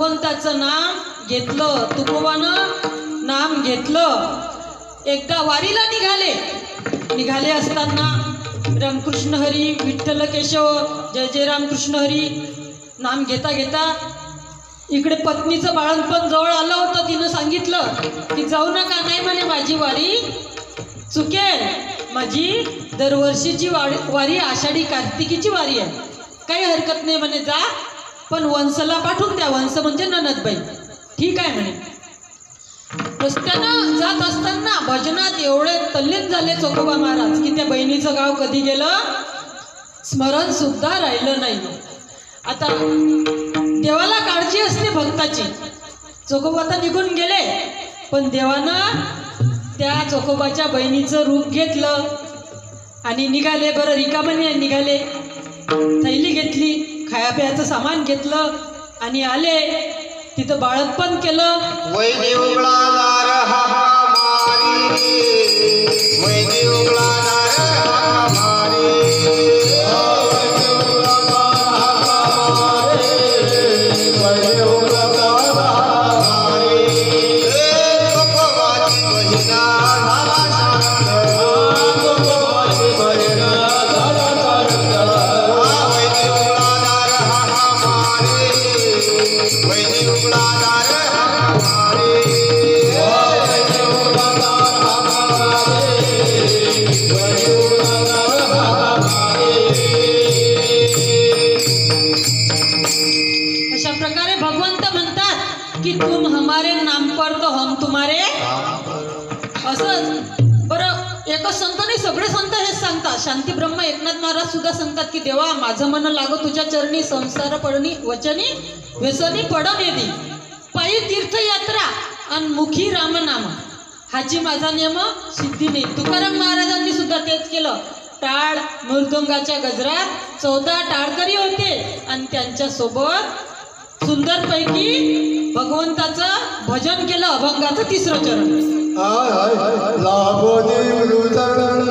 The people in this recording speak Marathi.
भगवंताचं नाम घेतलं, तुकोबानं नाम घेतलं. एकदा वारीला निघाले असताना रामकृष्ण हरी विठ्ठल केशव जय जय रामकृष्ण हरी नाम घेता घेता इकडे पत्नीचं बाळंतपण जवळ आलं होतं. तिनं सांगितलं की जाऊ नका. नाही म्हणे, माझी वारी चुकेल. माझी दरवर्षीची वारी आषाढी कार्तिकीची वारी आहे, काही हरकत नाही म्हणे, जा पण वंशला पाठवून द्या. वंश म्हणजे ननदबाई. ठीक आहे म्हणे. रस्त्यानं जात असताना भजनात एवढे तल्लीन झाले चोखोबा महाराज की त्या बहिणीचं गाव कधी गेलं स्मरण सुद्धा राहिलं नाही. आता देवाला काळजी असते भक्ताची. चोखोबा तर निघून गेले, पण देवानं त्या चोखोबाच्या बहिणीचं रूप घेतलं आणि निघाले. बरं रिकामने निघाले, थैली घेतली, खाया प्यायचं सामान घेतलं आणि आले. तिथं बाळंतपण केलं. वैदी उगलादार हमारी, वैदी उगलादार हमारी, वैदी उगलादार हमारी. तुकोबाची बहिणा झाला शांत, तुकोबाची बहिणा झाला शांत. वैदी उगलादार हमारी, वैदी उगलादार हमारी, वैदी उगलादार हमारी, वैदी उगलादार हमारी. अशा प्रकारे भगवंत म्हणतात की तुम हमारे नाम पर तो हम तुम्हारे. असंच बरं एकच संत नाही, सगळे संत हेच सांगतात. शांती ब्रह्म एकनाथ महाराज सुद्धा सांगतात की देवा माझं मन लागो तुझ्या चरणी, संसार पडणी वचनी व्यसनी पडन येदी. पायी तीर्थयात्रा आणि मुखी रामनाम हाची माझा नियम सिद्धी नाही. तुकाराम महाराजांनी सुद्धा तेच केलं. टाळ मृदुंगाच्या गजरात 14 टाळकरी होते आणि त्यांच्या सोबत सुंदरपैकी भगवंताचं भजन केलं. अभंगाचं 3रं चरण. लाभो मृदंग